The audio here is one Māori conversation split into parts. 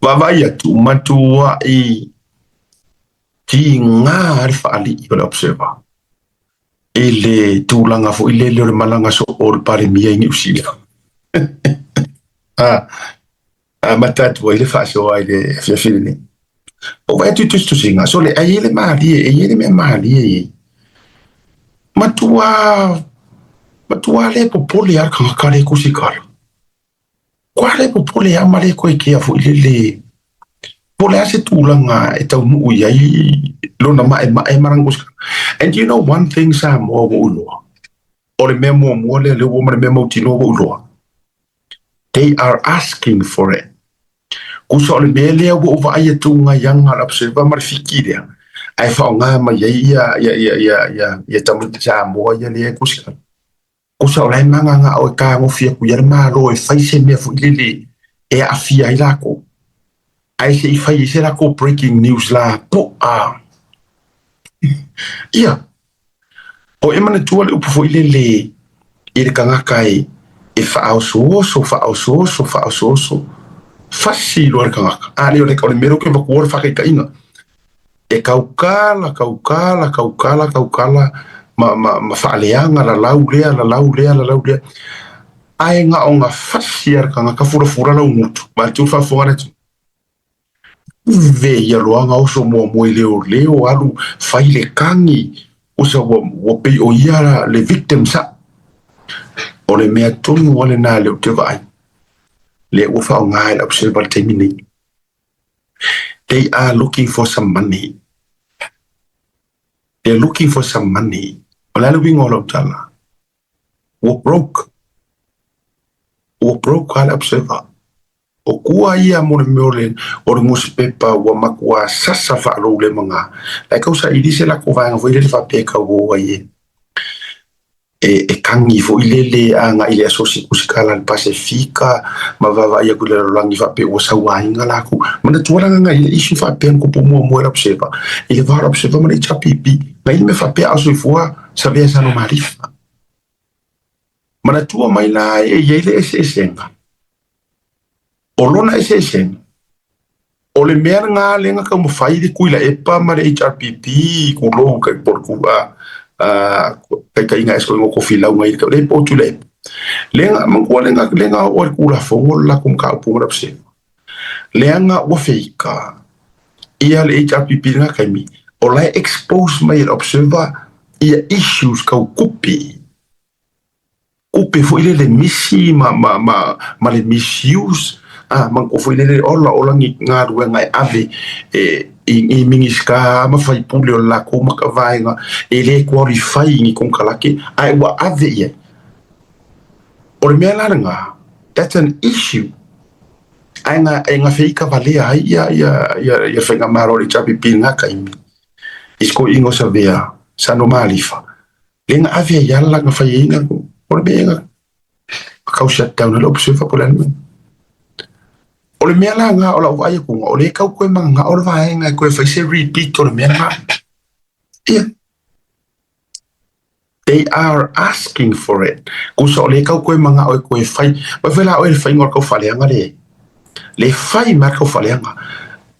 Vavai atu matua i ti ngā ali i le observer. E le tūlanga fo i le le malanga so o le pare mia i ni usila. Matatu i le whaaso ai le whiawhiri. O vai tu singa. So le ai le maali e le me maali e. Matua le popole ar kanga kare kusikara. Kwa le popole a mare koe kia fo i le pole ase tūlanga e tau nuu i ai lona ma e maranguska. And you know one thing sa mo wo uloa. O le mea mua le woma le mea mautino wo uloa. They are asking for it. Kusa o le mea lea wo uva aia tūnga yanga la pseva mara fikirea. Ai whao ngā ma ia tamuta sa moa ia lea kuska. Kusa o lai manga ngā o e kā ngofia ku yara maa lo e whaise mea fu ilele e a fia i lako. Ai se i whai se lako breaking news la po a. Ia. O e mana tua le upu fo ilele i le kangaka e whaao sooso. Fasi loa le kangaka. A leo le ka o le mero ke wakuora whakai ka inga. E kaukala ma whaaleanga la lau lea. Ai ngā o ngā fasi ar kangaka fura lau ngutu. Ma tiu whaafonga tu. Ve ia loanga oso mua i leo alu whai le kangi osa wa pei o ia le victim sa. O le mea tonu wale nā leo te vai. Le ufa o ngā e observer teimini. They are looking for some money. They're looking for some money. O le alu wingo lau tala. Wa broke ala observer. O kua ia mo le meole o le newspaper wa makua sasa whaaro le mga. Lai kausa i lise la ko vanga fo i le whapeka o ai e kangi fo i le anga i le asosi kusikala le Pasifika ma vava ia kule langi whape o sawainga laku. Mana tuaranga nga i le isu whapean ko po mua la observer. I le vara observer mana i chapipi. Ngai me whape aso i fua sa vea sano marifa. Mana tua mai la e le esenga. O lona e sen. O le mea ngā lenga ka mawhai de kuila epa ma le HRPP ku lou kai porku kai inga esko ingo kofi lau ngai ka le po tu le. Lenga mangua lenga o kula fongo la kum ka upu mara pse. Lenga o feika. Ia le HRPP nga kai mi. O lai expose mai observer ia issues ka kupi. Kupi fo ile le misi ma le misuse. Man ko foi le ola ngi nga rua ngai ave i mingiska ma fai pule o la ko ma ka vai nga e le qualify ngi kon kalake ai wa ave ye o le mea nga that's an issue ai nga fei ka vale ai ia fenga maro le chapi pinga ka imi isko ingo sa vea sa no malifa le nga ave ya la nga fai nga o le mea ka shut down le observer por el o le mea la nga o la uai kunga o le kau koe manga o le vaenga koe whaise repeat o le mea nga. Yeah. They are asking for it. Kusa o le kau koe manga o koe whai. Wawela o le whai ngor kau whaleanga le. Le whai mar kau whaleanga.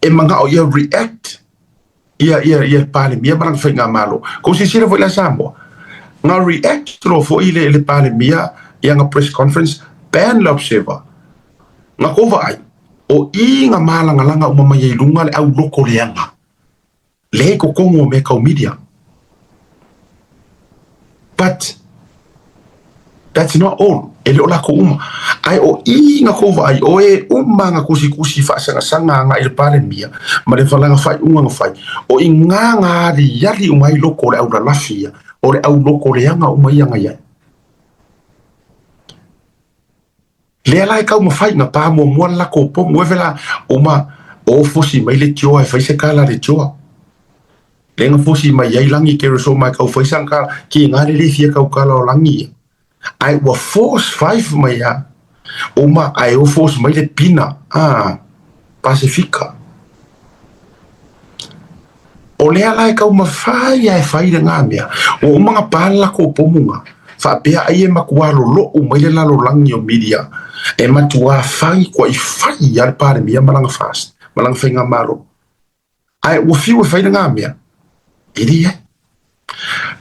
E manga o ia react. Ia pale mia marang whai ngā malo. Kusi sira fo ila Samoa. Ngā react lo fo i le pale mia ia ngā press conference ban la observer. Ngā kova ai. O i ngā malanga umama i lunga le au loko leanga. Le ko kongo me kau media. But that's not all. E leo lako uma. Ai o i ngā kova ai o e uma ngā kusi whaasanga ngā i le pare mia. Ma le whalanga whai unga ngā whai. O i ngā yari umai loko le au la lafia. O le au loko leanga umai anga iai. Le lai kau mawhai ngā pā mua lako po muevela o fosi mai le tioa e whaise kāla le tioa. Le ngā fosi mai iai langi kere so mai kau whaisang kāla ki ngā le fia kau kāla o langi. Ai wa force 5 mai ya. Ai o force mai le pina. Pasifika. O le lai kau mawhai ai whaire ngā mea. O mga pā lako po munga. fa pea ai e makualo lo o mai le lalo langi o media e matua fai kwa I fai al pare mia malanga fast malanga fenga malo ai o fiu e fai nga mea ili e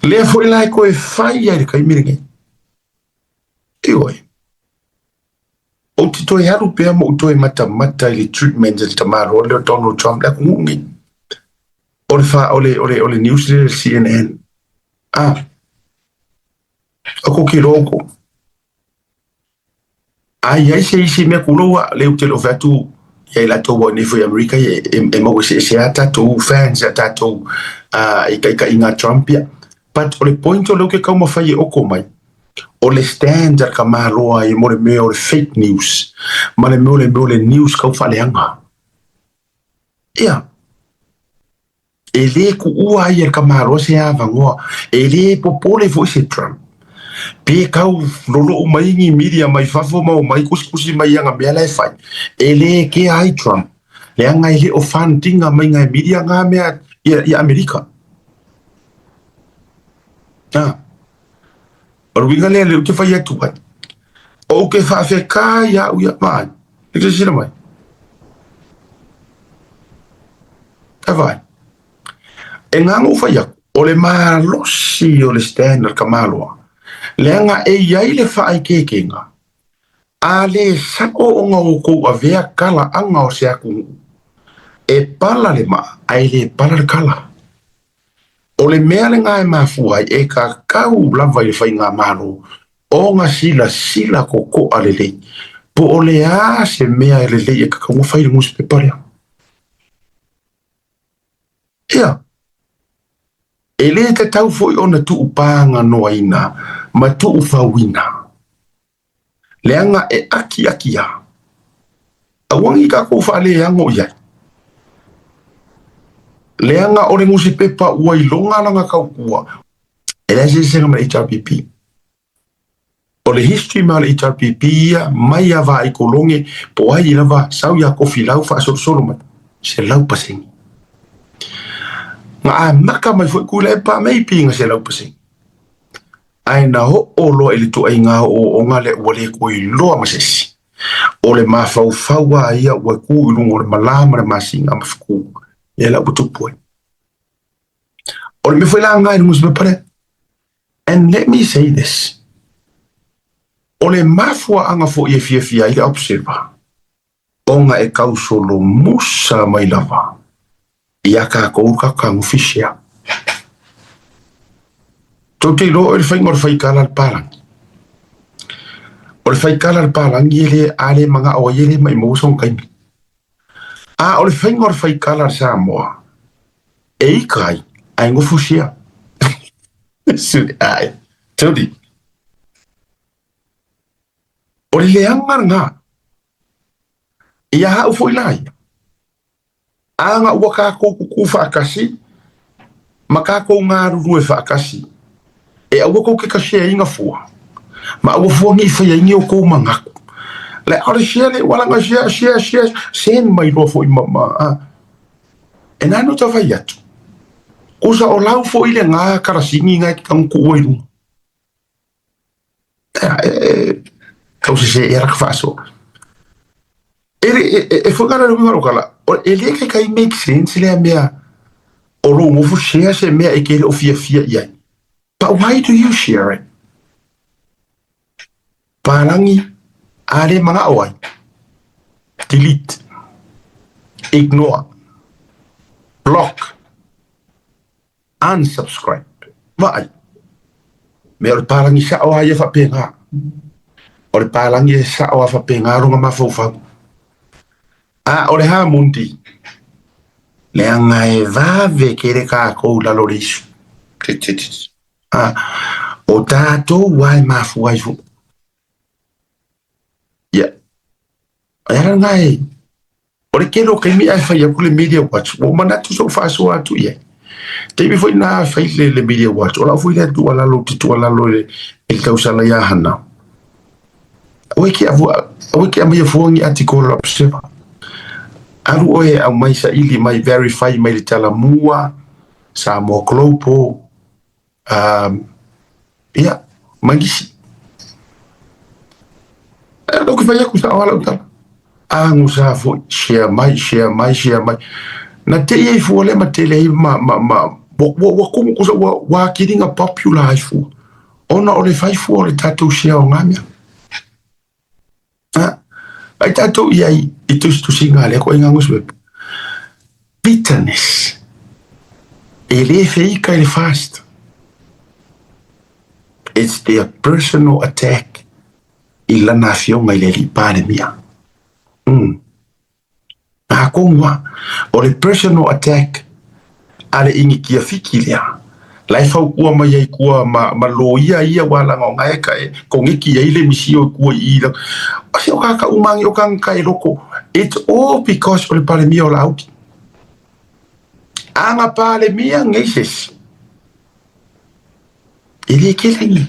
le foi lai ko e fai ai kai miringe ti oi o ti toi haru pea mo toi mata ili treatment il tamaro le Donald Trump la kungi o le fa ole news le CNN ako ki roko ai se me kuloa le utelo fatu ia la to ni foi America e mo se ata to fans ata to i inga Trump ya but o le point o lo ke ka mo fai o ko mai o le stand ka maloa i mo le me o le fake news ma le me le news ka fa le anga ia e le ku ua ia ka maloa se ava ngoa e le popole foi se Trump pe kau lolo mai ni media mai fafo mai kuskusi mai anga me la fai ele ke ai Trump le anga ile o fundinga mai ngai media nga me ia Amerika o winga le ke fai atu ai o ke fa fe ka ya u ya mai ke se mai vai e nga ngo fai o le malo si o le standard kamalo Leanga e iai le whaai kekenga. A le sako o ngā oko a vea kala anga o se aku. E pala le ma, ai le pala le kala. O le mea le ngā e mafuai e ka kau lava i le whai ngā maro. O ngā sila ko a le lei. Po o le a se mea e le lei e ka kaunga whai le musi pe parea. Ia. E le te tau foi ona tu upanga noa ina. Ma tu ufawina. Leanga e aki ya. Awangi ka ko fa le ango ia. Leanga o le musi pepa ua I longa langa kau kua. E le se senga ma HRPP. O le history ma le HRPP ia mai ava I kolonge po ai lava sau ia kofi lau fa solo mai. Se lau pasengi. Nga maka mai foi kula e pa mai pinga se lau pasengi. Ai na ho o lo ele tu ai nga o nga le wale ko I loa masesi o le mafau fawa ia wa ku lungo le malama le masinga mafku e la butu poi o le me foi la nga I musbe pare and let me say this o le mafua anga fo ia fia ile observa o nga e kau solo musa mai lava ia ka ko ka ngufisia Tote lo el fai ngor fai kala al palang. O le fai kala al palang yele ale manga o yele mai mo son kai. O le fai ngor fai kala al Samoa. E kai ai ngo fusia. Sudi ai. Todi. O le leanga nga. Ia ha u foi lai. Anga waka ko ku fa kasi. Maka ko nga ru fa kasi. E awa ko ke kashe inga fua. Ma awa fua ngi fa ingi o ko mangaku. Le ale shele wala nga share sen mai ro fo mama. E na no tava yatu. Usa o lau fo ile nga karasingi nga kan ku oiru. Kau se era faso. E fo gara no kala. Ele ke kai make sense le mea. O ro mo fu share se mea e ke o fia ia. But why do you share it? Parangi, ale mga away. Delete. Ignore. Block. Unsubscribe. Why? Meron parangi sa away fa penga. Ore parangi sa away fa penga runga mafufa. Ore ha mundi. Leanga e vave kere ka ko la loris. O tato wai mafu wai fu. Ya. Era ngai. Ore kero kai mi ai fai kule media watch. O manatu so fa so atu ye. Te mi foi na fai le media watch. Ora foi le tu ala lo tu ala lo le el kausala ya hana. O ki a mai fu ngi article observa. Aru oe au mai sa ili mai verify mai le tala mua sa mo globo. Yeah. Magisi. Lo que vai acusar wala utala. Angu sa fo share mai. Na te e fu le matele ma wa kumu kusa wa kiringa popular fu. Ona ole fai fu ole tatu share o ngamia. Ai tatu iai itu singa le ko inga nguswe. Bitterness. Ele fei ka ele fast. It's their personal attack. Ila na fionga ile li pare mia. Akongwa ole personal attack ale ingi kia fiki lea. Lai fau kua mai ai kua ma loia ia wala ngai ka e ko ngiki ai le misi o kua i la. Asi o ka umangi o kan kai loko. It's all because ole pare mia o la auti. Anga pale mia ngeses. Ele kelengi.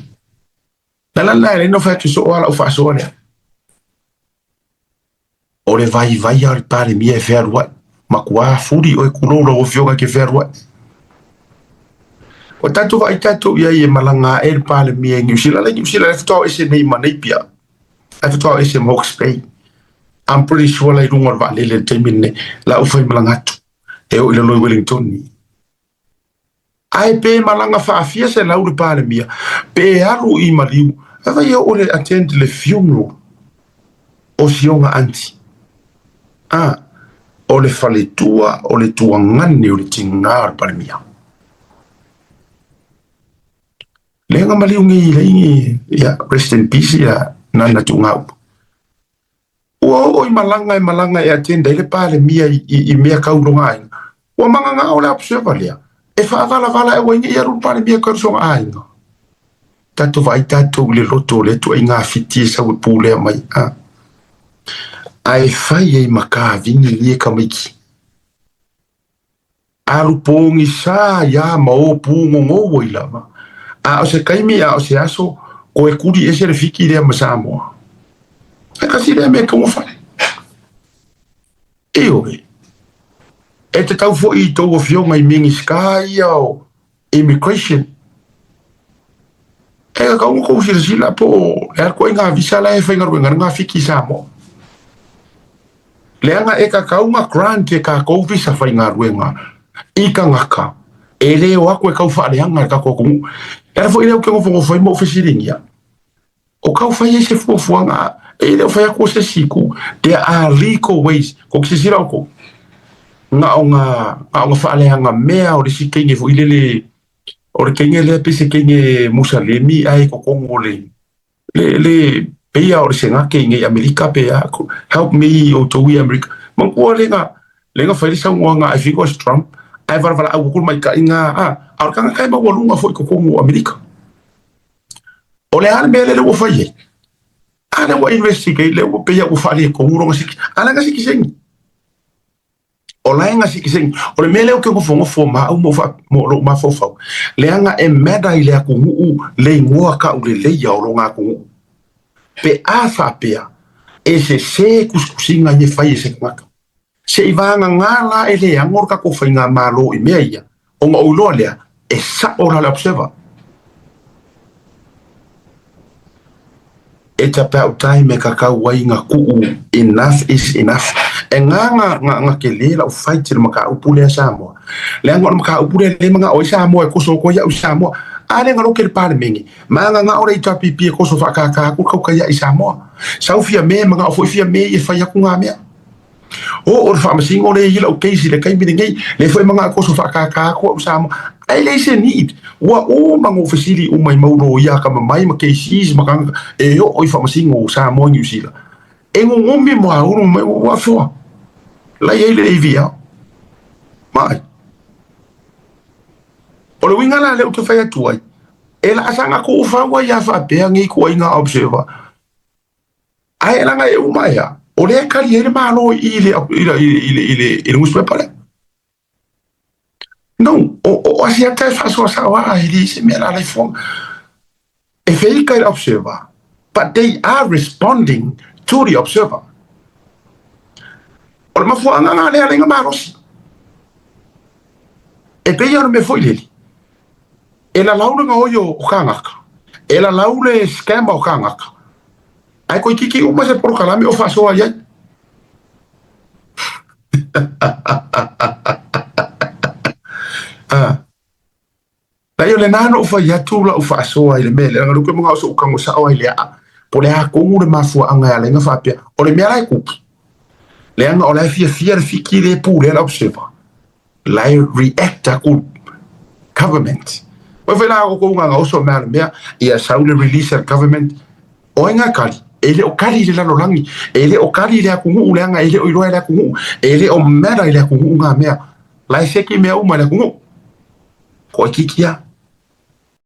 Nalala ele no fatu so wala o faso ole. Ole vai al pale mia e verwa. Makua furi o kulolo o fioga ke verwa. O tatu vai tatu ia e malanga e pale mia New Zealand. New Zealand fto ese nei manipia. Fto ese Hawke's Bay. I'm pretty sure la runga va le temine la o fai malanga tu. E o ile Wellington ni. Ai pe malanga fa afia se la uri pale mia. Pe alu I maliu. Ava ia ole attend le funeral. O sionga anti. O le faletua, o le tuangani, o le tingar pale mia. Lenga maliu ngi le ingi, ya, rest in peace, ya, nana tungau. O malanga e attend le pale mia I mea kaulunga inga. O manga nga o le observer lea. E fa vala e wengi ia rumpane mia karsonga ainga. Tato vai tato le loto le tu inga fiti sa we pule mai. Ai fai e maka vingi nie kamiki. Alu pongi sa ya ma o pungo ngo ilama. O se kaimi o se aso ko e kuri ese le fiki le masamo. E kasi le me como fai. E te tau fo I tau o fionga I mingi sky o immigration. E ka ungo ko sila po e ko inga visa la e whainga ruenga nga fiki samo. Leanga e ka kaunga grant e ka kou visa whainga ruenga. I ka ngaka. E leo ako e kau whaaleanga ka kokungu. E ra fo I leo ke ngofo ngofo mo ofisiringia. O kau whai e se fuafuanga. E leo whai ako se siku. There are legal ways. Ko kisira oko. Nga whaaleanga mea o le si kenge fo ilele o le kenge le pese kenge Musalemi ai ko kongo le peia o le senga kenge Amerika pea help me o towi Amerika mangkua lenga whaile sa nguanga I think was Trump ai varvala au kul mai ka inga a kanga kai ma walunga fo ko kongo Amerika o le hane mele le wo faye ana wa investigate le wo peia wo fale ko nguro ngasiki ana ngasiki sengi o laenga si kiseng o le mele o ke ngofo fo ma au mo lo ma fo fo leanga e meda I le aku le ngoa ka u le ya o lo nga ku pe afa pea e se kuskusinga ni fai se kwaka se ivanga ngala e le angor ka ko fainga malo I meia o nga ulo le e sa ora la observa e ta pa time ka ka wai nga ku enough is enough e nga ke le la fight le maka upule Samoa le nga maka upule le mga o Samoa ko so ko ya Samoa ale nga ke pale mengi manga nga ora ita pipi ko so fa ka ku ka ya Samoa saufia me mga o fia me e fa ya ku nga me o fa ma singo le hila o keisi le kai mingi le foi mga ko so fa ka ko Samoa ai le se need wa o mango fasili o mai mauro ya ka mai ma keisi maka e o fa ma singo Samoa New Zealand e ngombe mo a uru mai wa fo la ye le via mai o le winga la le o te fai atuai e la asanga ko fa wa ya fa pe ngi ko inga observer ai la nga e umaya o le kali ele malo ile muspe pale non o asia te fa so sa wa ile se me la le fo e fei ka observer but they are responding to the observer. O ma fo anga le ale nga maros. E pe yo me foi leli. E la launa nga oyo o kanga. e la laule scam o kangaka ai ko kiki uma se por kalami o faso ai la yo le nano o fa ya tu la o faso ai le mele nga lu ko mo so kango sa o ai le a po le a ko ngure mafu anga le nga fa pia o le mera ku le anga o la fia fiki le pu le la observa la react a ku government o fe la ko nga o so mal mea ia saule release government o inga kali ele o kali le lalo langi ele o kali le akungu le anga ele o iroa le akungu ele o mera le akungu nga mea la seki mea uma le akungu ko kikia